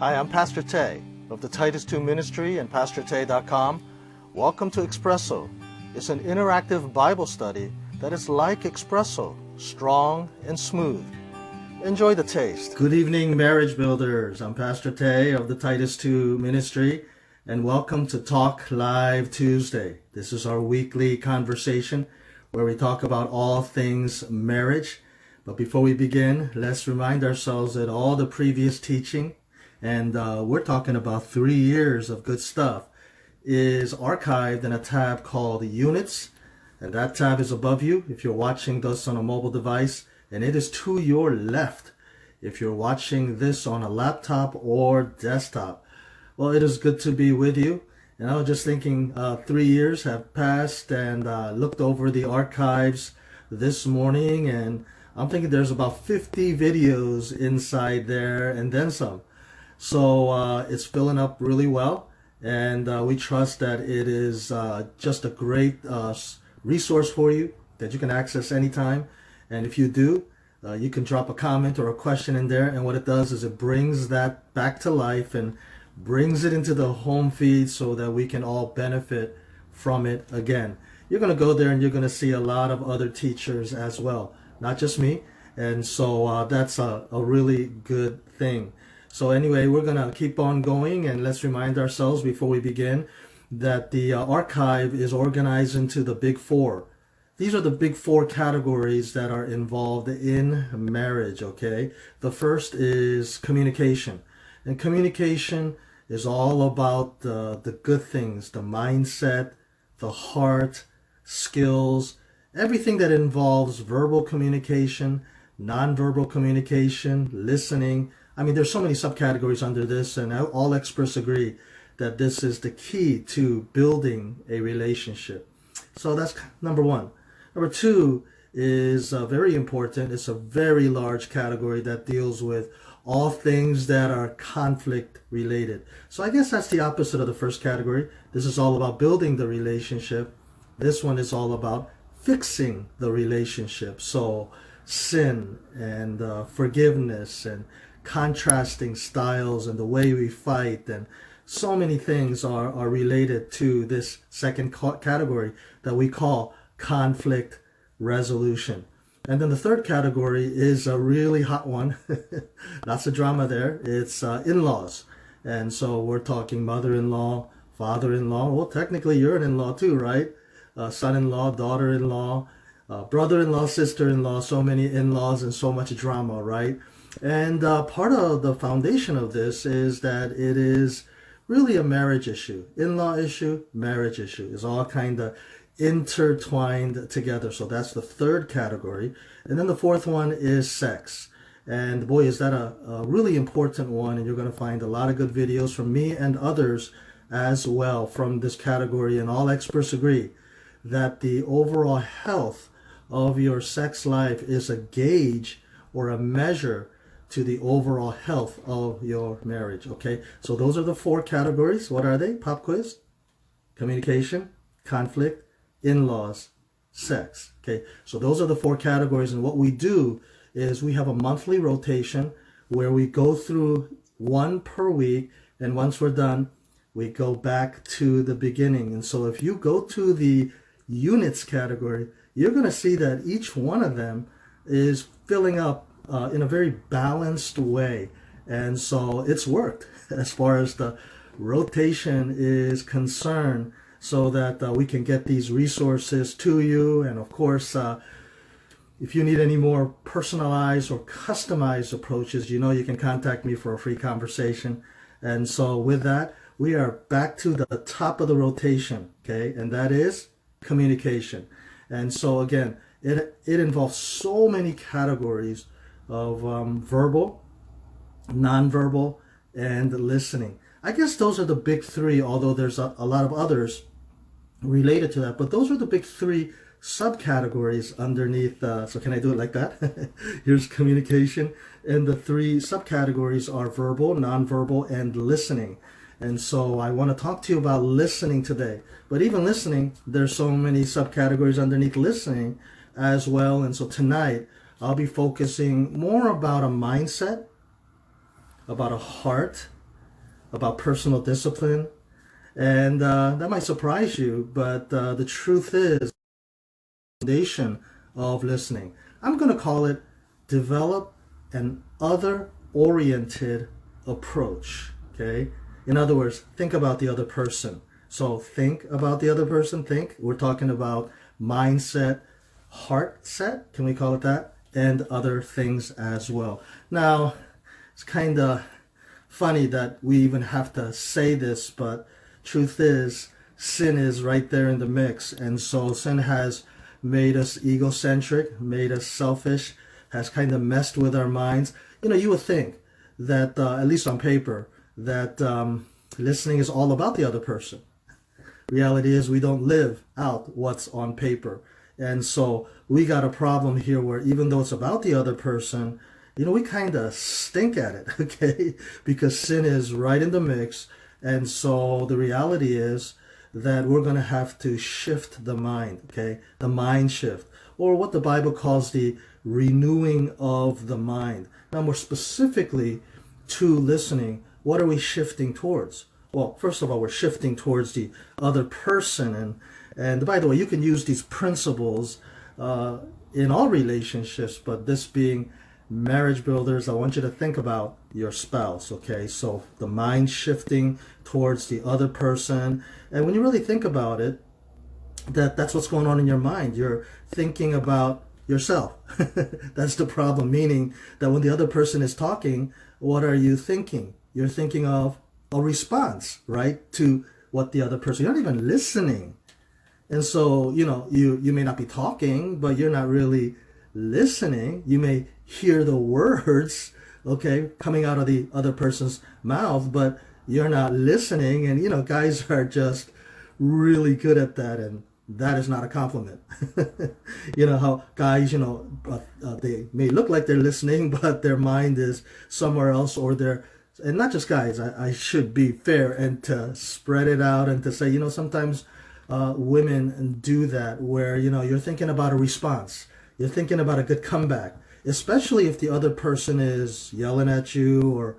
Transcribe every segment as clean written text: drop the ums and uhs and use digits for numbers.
Hi, I'm Pastor Tay of the Titus 2 Ministry and PastorTay.com. Welcome to Espresso. It's an interactive Bible study that is like espresso, strong and smooth. Enjoy the taste. Good evening, marriage builders. I'm Pastor Tay of the Titus 2 Ministry, and welcome to Talk Live Tuesday. This is our weekly conversation where we talk about all things marriage. But before we begin, let's remind ourselves that all the previous teaching, and we're talking about 3 years of good stuff, is archived in a tab called Units, and that tab is above you if you're watching this on a mobile device, and it is to your left if you're watching this on a laptop or desktop. Well, it is good to be with you, and I was just thinking 3 years have passed, and looked over the archives this morning, and I'm thinking there's about 50 videos inside there and then some. So it's filling up really well, and we trust that it is just a great resource for you that you can access anytime. And if you do, you can drop a comment or a question in there, and what it does is it brings that back to life and brings it into the home feed so that we can all benefit from it again. You're going to go there and you're going to see a lot of other teachers as well, not just me. And so that's a really good thing. So anyway, we're going to keep on going, and let's remind ourselves before we begin that the archive is organized into the big four. These are the big four categories that are involved in marriage, okay? The first is communication. And communication is all about the good things, the mindset, the heart, skills, everything that involves verbal communication, nonverbal communication, listening. I mean, there's so many subcategories under this, and all experts agree that this is the key to building a relationship. So that's number one. Number two is very important. It's a very large category that deals with all things that are conflict related. So I guess that's the opposite of the first category. This is all about building the relationship. This one is all about fixing the relationship. So sin and forgiveness and contrasting styles and the way we fight, and so many things are related to this second category that we call conflict resolution. And then the third category is a really hot one. Lots of drama there. It's in-laws. And so we're talking mother-in-law, father-in-law. Well, technically you're an in-law too, right? Son-in-law, daughter-in-law, brother-in-law, sister-in-law, so many in-laws and so much drama, right? And part of the foundation of this is that it is really a marriage issue. In-law issue, marriage issue is all kind of intertwined together. So that's the third category. And then the fourth one is sex. And boy, is that a really important one. And you're going to find a lot of good videos from me and others as well from this category. And all experts agree that the overall health of your sex life is a gauge or a measure to the overall health of your marriage, okay? So those are the four categories. What are they? Pop quiz, communication, conflict, in-laws, sex, okay? So those are the four categories, and what we do is we have a monthly rotation where we go through one per week, and once we're done, we go back to the beginning. And so if you go to the units category, you're going to see that each one of them is filling up in a very balanced way. And so it's worked as far as the rotation is concerned, so that we can get these resources to you. And of course, if you need any more personalized or customized approaches, you can contact me for a free conversation. And so with that, we are back to the top of the rotation, okay? And that is communication. And so again, it involves so many categories of verbal, nonverbal, and listening. I guess those are the big three, although there's a lot of others related to that. But those are the big three subcategories underneath. So can I do it like that? Here's communication. And the three subcategories are verbal, nonverbal, and listening. And so I want to talk to you about listening today. But even listening, there's so many subcategories underneath listening as well. And so tonight, I'll be focusing more about a mindset, about a heart, about personal discipline. And that might surprise you, but the truth is, foundation of listening. I'm going to call it develop an other-oriented approach. Okay? In other words, think about the other person. So think about the other person. Think. We're talking about mindset, heart set. Can we call it that? And other things as well. Now, it's kind of funny that we even have to say this, but truth is, sin is right there in the mix. And so sin has made us egocentric, made us selfish, has kind of messed with our minds. You would think that, at least on paper, that listening is all about the other person. Reality is we don't live out what's on paper. And so we got a problem here where even though it's about the other person, we kind of stink at it, okay? Because sin is right in the mix. And so the reality is that we're going to have to shift the mind, okay? The mind shift, or what the Bible calls the renewing of the mind. Now, more specifically to listening, what are we shifting towards? Well, first of all, we're shifting towards the other person. And by the way, you can use these principles in all relationships, but this being marriage builders, I want you to think about your spouse, okay? So the mind shifting towards the other person. And when you really think about it, that's what's going on in your mind. You're thinking about yourself. That's the problem, meaning that when the other person is talking, what are you thinking? You're thinking of a response, right, to what the other person, you're not even listening. And so, you may not be talking, but you're not really listening. You may hear the words, okay, coming out of the other person's mouth, but you're not listening. And, guys are just really good at that. And that is not a compliment. How guys, they may look like they're listening, but their mind is somewhere else, or and not just guys, I should be fair and to spread it out and to say, sometimes women do that where, you're thinking about a response. You're thinking about a good comeback, especially if the other person is yelling at you or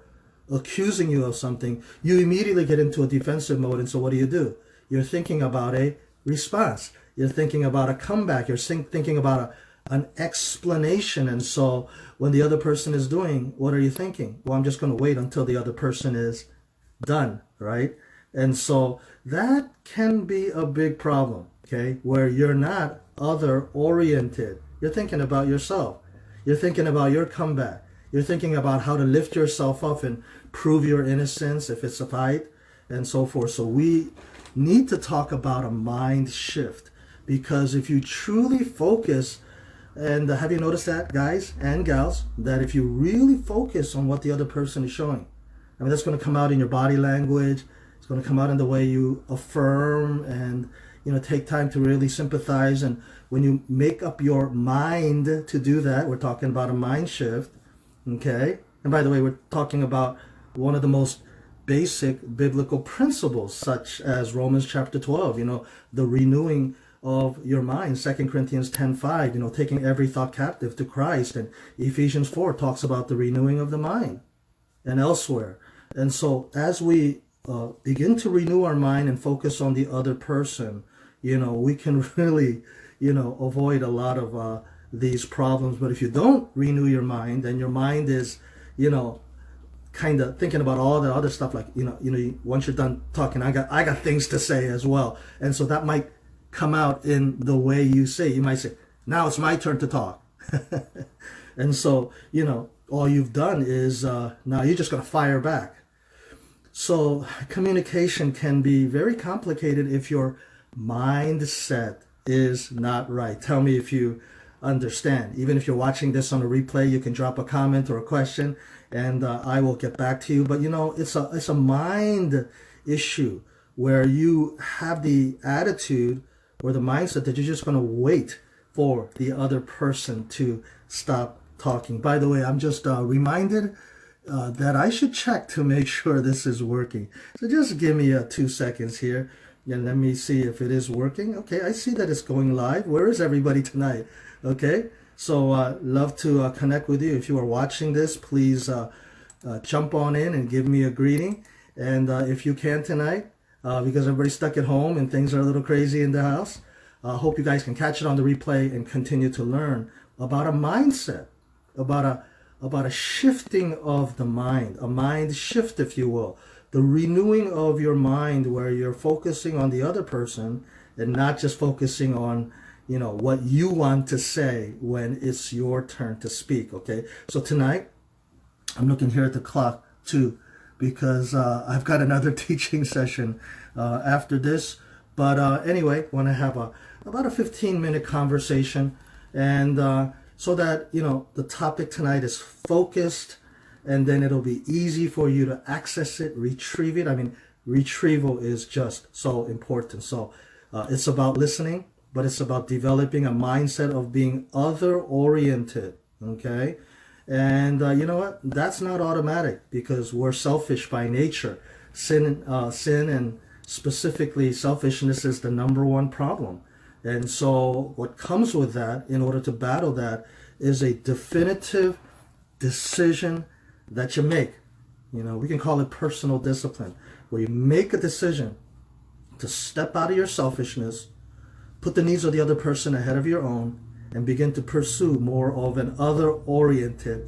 accusing you of something. You immediately get into a defensive mode. And so what do? You're thinking about a response. You're thinking about a comeback. You're thinking about an explanation. And so when the other person is doing, what are you thinking? Well, I'm just going to wait until the other person is done, right? And so that can be a big problem, okay, where you're not other-oriented. You're thinking about yourself. You're thinking about your comeback. You're thinking about how to lift yourself up and prove your innocence if it's a fight and so forth. So we need to talk about a mind shift, because if you truly focus, and have you noticed that, guys and gals, that if you really focus on what the other person is showing, that's going to come out in your body language. It's going to come out in the way you affirm and, take time to really sympathize. And when you make up your mind to do that, we're talking about a mind shift, okay? And by the way, we're talking about one of the most basic biblical principles, such as Romans chapter 12, the renewing of your mind, 2 Corinthians 10:5, taking every thought captive to Christ, and Ephesians 4 talks about the renewing of the mind, and elsewhere. And so as we begin to renew our mind and focus on the other person, we can really, avoid a lot of these problems. But if you don't renew your mind, and your mind is, kind of thinking about all the other stuff, like, once you're done talking, I got things to say as well. And so that might come out in the way you say. You might say, now it's my turn to talk. And so, all you've done is now you're just going to fire back. So communication can be very complicated if your mindset is not right. Tell me if you understand. Even if you're watching this on a replay, you can drop a comment or a question, and I will get back to you. But it's a mind issue where you have the attitude or the mindset that you're just going to wait for the other person to stop talking. By the way, I'm just reminded that I should check to make sure this is working. So just give me 2 seconds here, and let me see if it is working. Okay, I see that it's going live. Where is everybody tonight? Okay, so love to connect with you. If you are watching this, please jump on in and give me a greeting. And if you can tonight, because everybody's stuck at home and things are a little crazy in the house, I hope you guys can catch it on the replay and continue to learn about a mindset, about a shifting of the mind, a mind shift, if you will, the renewing of your mind where you're focusing on the other person and not just focusing on, what you want to say when it's your turn to speak. Okay, so tonight I'm looking here at the clock too, because I've got another teaching session after this. But anyway, want to have about a 15-minute conversation, and so that the topic tonight is focused, and then it'll be easy for you to access it, retrieve it. I mean, retrieval is just so important. So it's about listening, but it's about developing a mindset of being other-oriented. Okay. And you know what? That's not automatic because we're selfish by nature. Sin and specifically selfishness is the number one problem. And so what comes with that, in order to battle that, is a definitive decision that you make. We can call it personal discipline, where you make a decision to step out of your selfishness, put the needs of the other person ahead of your own, and begin to pursue more of an other-oriented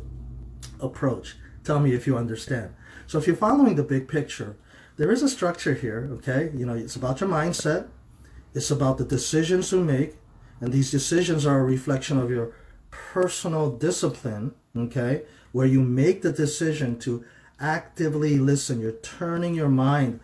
approach. Tell me if you understand. So if you're following the big picture, there is a structure here, okay? It's about your mindset. It's about the decisions you make. And these decisions are a reflection of your personal discipline, okay? Where you make the decision to actively listen. You're turning your mind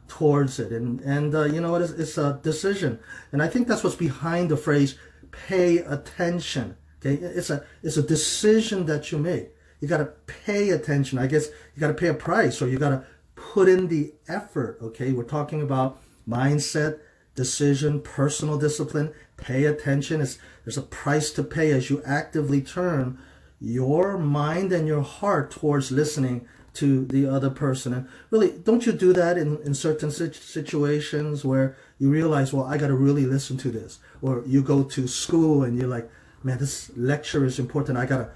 towards it. And you know what? It's a decision. And I think that's what's behind the phrase, pay attention. Okay, it's a decision that you make. You got to pay attention. I guess you got to pay a price, or you got to put in the effort. Okay, we're talking about mindset, decision, personal discipline. Pay attention. There's a price to pay as you actively turn your mind and your heart towards listening to the other person. And really, don't you do that in certain situations where you realize, well, I got to really listen to this? Or you go to school and you're like, man, this lecture is important. I got to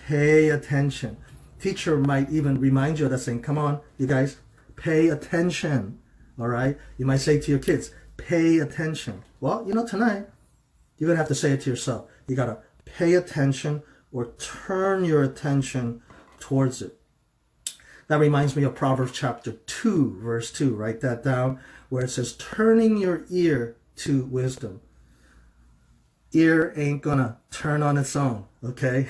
pay attention. Teacher might even remind you of that, saying, come on, you guys, pay attention. All right? You might say to your kids, pay attention. Well, tonight, you're going to have to say it to yourself. You got to pay attention or turn your attention towards it. That reminds me of Proverbs chapter 2, verse 2. Write that down, where it says, turning your ear to wisdom. Ear ain't gonna turn on its own, okay?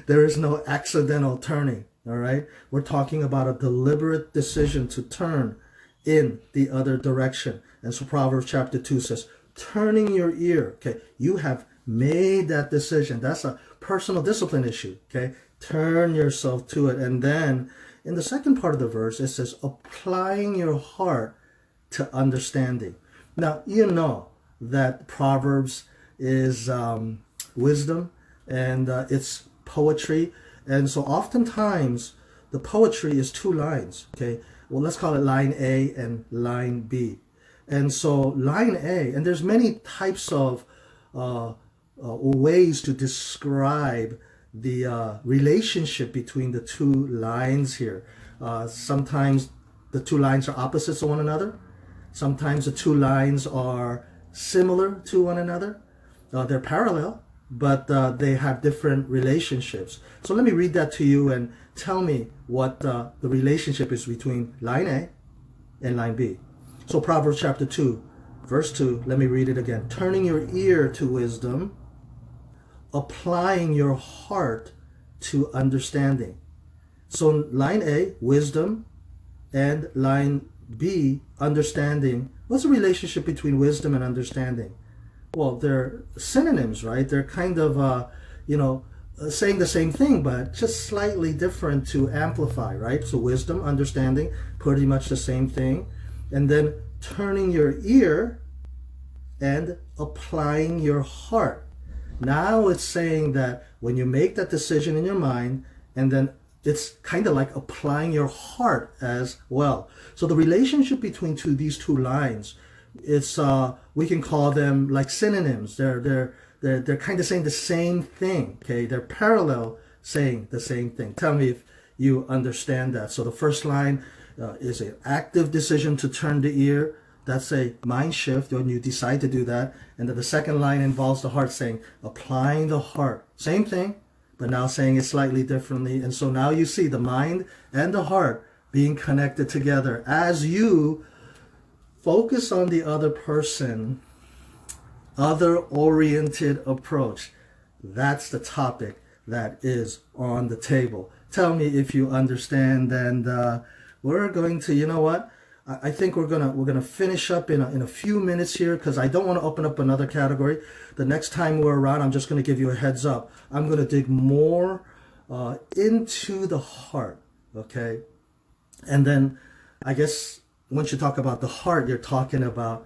There is no accidental turning, all right? We're talking about a deliberate decision to turn in the other direction. And so Proverbs chapter 2 says, turning your ear, okay? You have made that decision. That's a personal discipline issue, okay? Turn yourself to it. And then in the second part of the verse, it says, applying your heart to understanding. Now, you know that Proverbs is wisdom, and it's poetry. And so oftentimes, the poetry is two lines, okay? Well, let's call it line A and line B. And so line A, and there's many types of ways to describe the relationship between the two lines here. Sometimes the two lines are opposites of one another. Sometimes the two lines are similar to one another. They're parallel, but they have different relationships. So let me read that to you and tell me what the relationship is between line A and line B. So Proverbs chapter 2, verse 2, let me read it again. Turning your ear to wisdom, applying your heart to understanding. So line A, wisdom, and line B, understanding. What's the relationship between wisdom and understanding? Well, they're synonyms, right? They're kind of, saying the same thing, but just slightly different to amplify, right? So wisdom, understanding, pretty much the same thing. And then turning your ear and applying your heart. Now it's saying that when you make that decision in your mind, and then it's kind of like applying your heart as well. So the relationship between these two lines, it's we can call them like synonyms. They're kind of saying the same thing. Okay, they're parallel saying the same thing. Tell me if you understand that. So the first line is an active decision to turn the ear. That's a mind shift when you decide to do that. And then the second line involves the heart, saying, applying the heart. Same thing, but now saying it slightly differently. And so now you see the mind and the heart being connected together as you focus on the other person, other-oriented approach. That's the topic that is on the table. Tell me if you understand, and we're going to, you know what? I think we're gonna finish up in a few minutes here, because I don't want to open up another category. The next time we're around, I'm just going to give you a heads up. I'm going to dig more into the heart, okay? And then I guess once you talk about the heart, you're talking about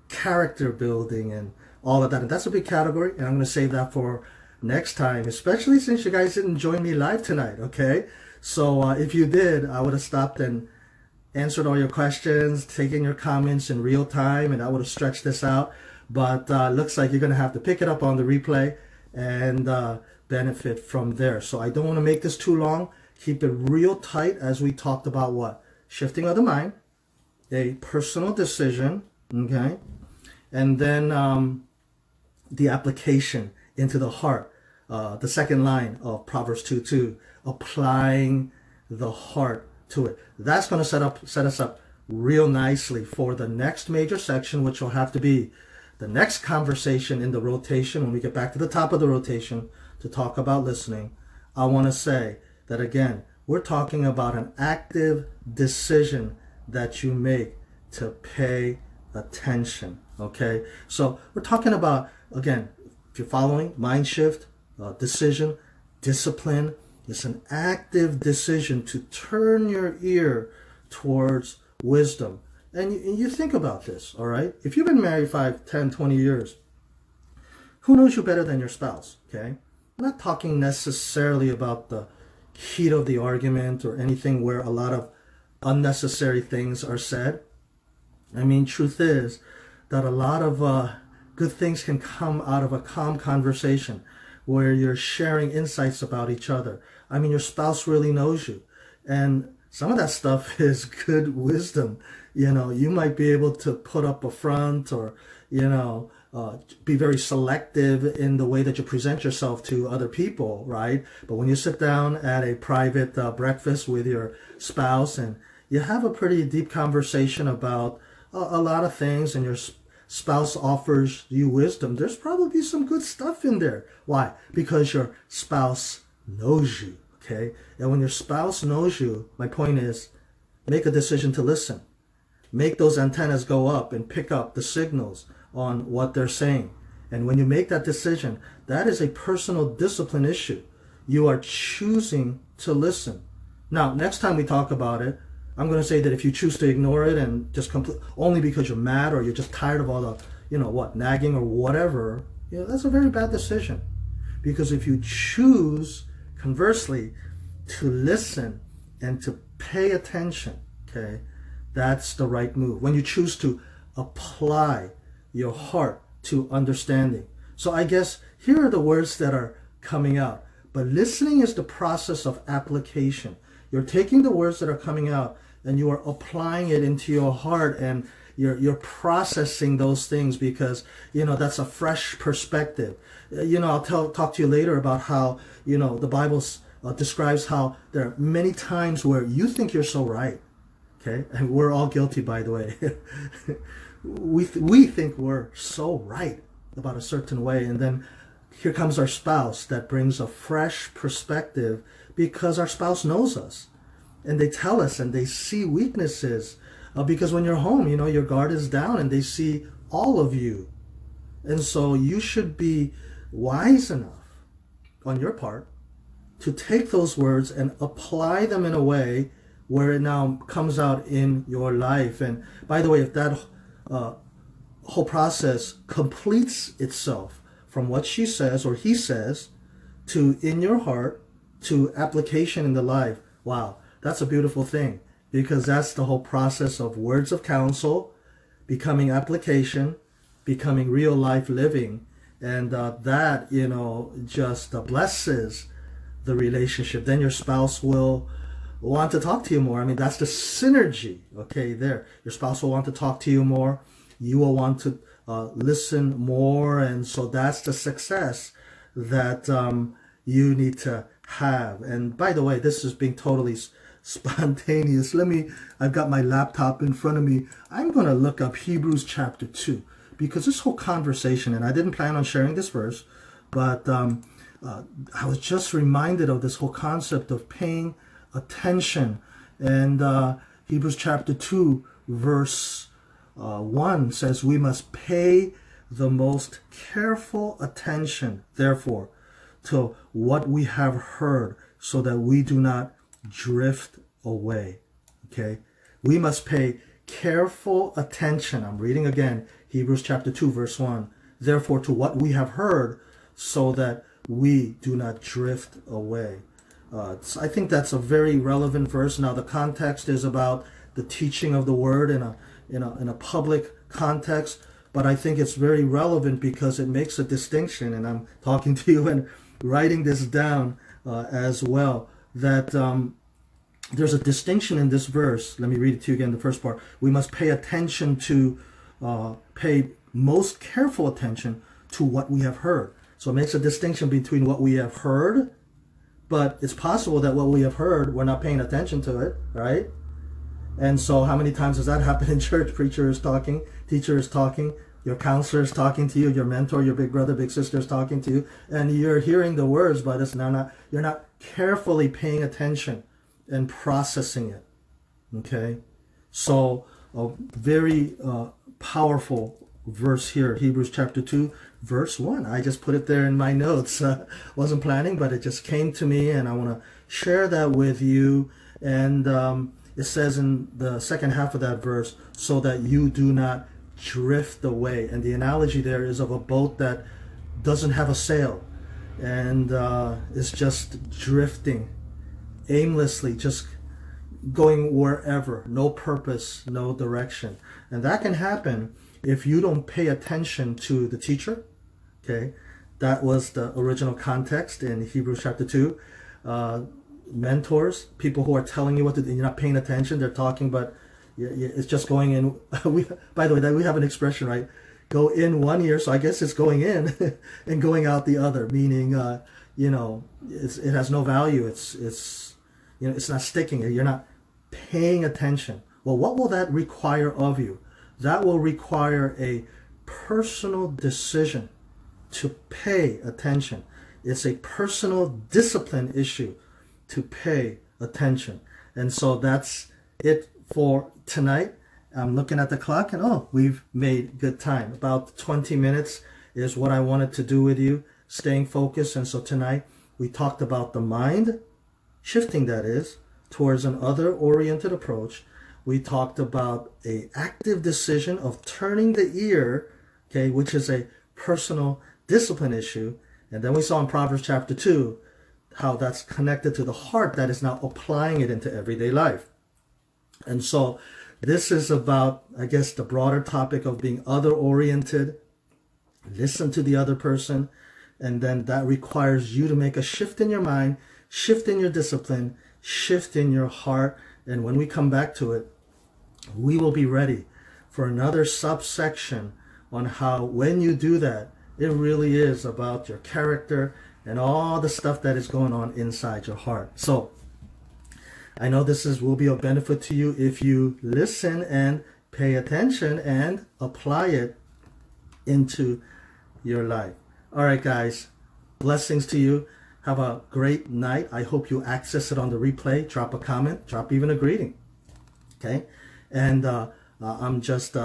character building and all of that. And that's a big category, and I'm going to save that for next time, especially since you guys didn't join me live tonight, okay? So if you did, I would have stopped and answered all your questions, taken your comments in real time, and I would have stretched this out. But looks like you're going to have to pick it up on the replay and benefit from there. So I don't want to make this too long. Keep it real tight as we talked about what? Shifting of the mind, a personal decision, okay? And then the application into the heart. The second line of Proverbs 2:2, applying the heart to it. That's going to set us up real nicely for the next major section, which will have to be the next conversation in the rotation. When we get back to the top of the rotation to talk about listening, I want to say that again, we're talking about an active decision that you make to pay attention, okay? So we're talking about, again, if you're following, mind shift, decision, discipline. It's an active decision to turn your ear towards wisdom. And you think about this, all right? If you've been married 5, 10, 20 years, who knows you better than your spouse, okay? I'm not talking necessarily about the heat of the argument or anything where a lot of unnecessary things are said. I mean, truth is that a lot of good things can come out of a calm conversation where you're sharing insights about each other. I mean, your spouse really knows you. And some of that stuff is good wisdom. You know, you might be able to put up a front or, you know, be very selective in the way that you present yourself to other people, right? But when you sit down at a private breakfast with your spouse and you have a pretty deep conversation about a lot of things, and your spouse offers you wisdom, there's probably some good stuff in there. Why? Because your spouse knows you, okay? And when your spouse knows you, my point is, make a decision to listen. Make those antennas go up and pick up the signals on what they're saying. And when you make that decision, that is a personal discipline issue. You are choosing to listen. Now, next time we talk about it, I'm going to say that if you choose to ignore it and just only because you're mad or you're just tired of all the, you know, what, nagging or whatever, you know, that's a very bad decision. Because if you choose, conversely, to listen and to pay attention, okay, that's the right move. When you choose to apply your heart to understanding. So I guess here are the words that are coming out. But listening is the process of application. You're taking the words that are coming out and you are applying it into your heart, and you're processing those things because, you know, that's a fresh perspective. You know, I'll talk to you later about how, you know, the Bible describes how there are many times where you think you're so right, okay? And we're all guilty, by the way. we think we're so right about a certain way, and then here comes our spouse that brings a fresh perspective because our spouse knows us. And they tell us and they see weaknesses because when you're home, you know, your guard is down and they see all of you. And so you should be wise enough on your part to take those words and apply them in a way where it now comes out in your life. And by the way, if that whole process completes itself from what she says or he says to in your heart to application in the life, wow. That's a beautiful thing, because that's the whole process of words of counsel, becoming application, becoming real life living. And that, you know, just blesses the relationship. Then your spouse will want to talk to you more. I mean, that's the synergy, okay, there. Your spouse will want to talk to you more. You will want to listen more. And so that's the success that you need to have. And by the way, this is being totally spontaneous. I've got my laptop in front of me. I'm going to look up Hebrews chapter 2, because this whole conversation, and I didn't plan on sharing this verse, but I was just reminded of this whole concept of paying attention. And Hebrews chapter 2, verse 1 says, we must pay the most careful attention, therefore, to what we have heard, so that we do not drift away. Okay? We must pay careful attention. I'm reading again, Hebrews chapter 2, verse 1. Therefore, to what we have heard, so that we do not drift away. I think that's a very relevant verse. Now, the context is about the teaching of the word in a public context, but I think it's very relevant because it makes a distinction, and I'm talking to you and writing this down as well, that there's a distinction in this verse. Let me read it to you again, the first part. We must pay attention to, pay most careful attention to what we have heard. So it makes a distinction between what we have heard, but it's possible that what we have heard, we're not paying attention to it, right? And so how many times does that happen in church? Preacher is talking, teacher is talking, your counselor is talking to you, your mentor, your big brother, big sister is talking to you, and you're hearing the words, but you're not carefully paying attention and processing it. Okay? So a very powerful verse here, Hebrews chapter 2, verse 1. I just put it there in my notes. Wasn't planning, but it just came to me, and I want to share that with you. And it says in the second half of that verse, so that you do not drift away. And the analogy there is of a boat that doesn't have a sail and is just drifting aimlessly, just going wherever, no purpose, no direction. And that can happen if you don't pay attention to the teacher. Okay, that was the original context in Hebrews chapter 2. Mentors, people who are telling you what to do, you're not paying attention, they're talking, but it's just going in. By the way, we have an expression, right? Go in one ear, so I guess it's going in and going out the other, meaning, it has no value. It's not sticking. You're not paying attention. Well, what will that require of you? That will require a personal decision to pay attention. It's a personal discipline issue to pay attention. And so that's it for tonight. I'm looking at the clock and we've made good time. About 20 minutes is what I wanted to do with you, staying focused. And so tonight we talked about the mind, shifting that is, towards an other-oriented approach. We talked about an active decision of turning the ear, okay, which is a personal discipline issue. And then we saw in Proverbs chapter 2 how that's connected to the heart that is now applying it into everyday life. And so this is about, I guess, the broader topic of being other-oriented. Listen to the other person, and then that requires you to make a shift in your mind, shift in your discipline, shift in your heart. And when we come back to it, we will be ready for another subsection on how, when you do that, it really is about your character and all the stuff that is going on inside your heart. So I know this will be of benefit to you if you listen and pay attention and apply it into your life. All right, guys, blessings to you. Have a great night. I hope you access it on the replay. Drop a comment, drop even a greeting. Okay? And I'm just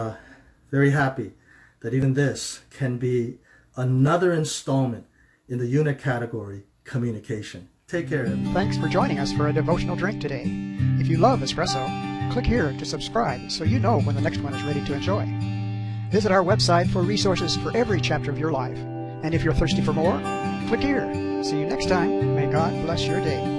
very happy that even this can be another installment in the unit category, communication. Take care. Thanks for joining us for a devotional drink today. If you love Espresso, click here to subscribe so you know when the next one is ready to enjoy. Visit our website for resources for every chapter of your life. And if you're thirsty for more, click here. See you next time. May God bless your day.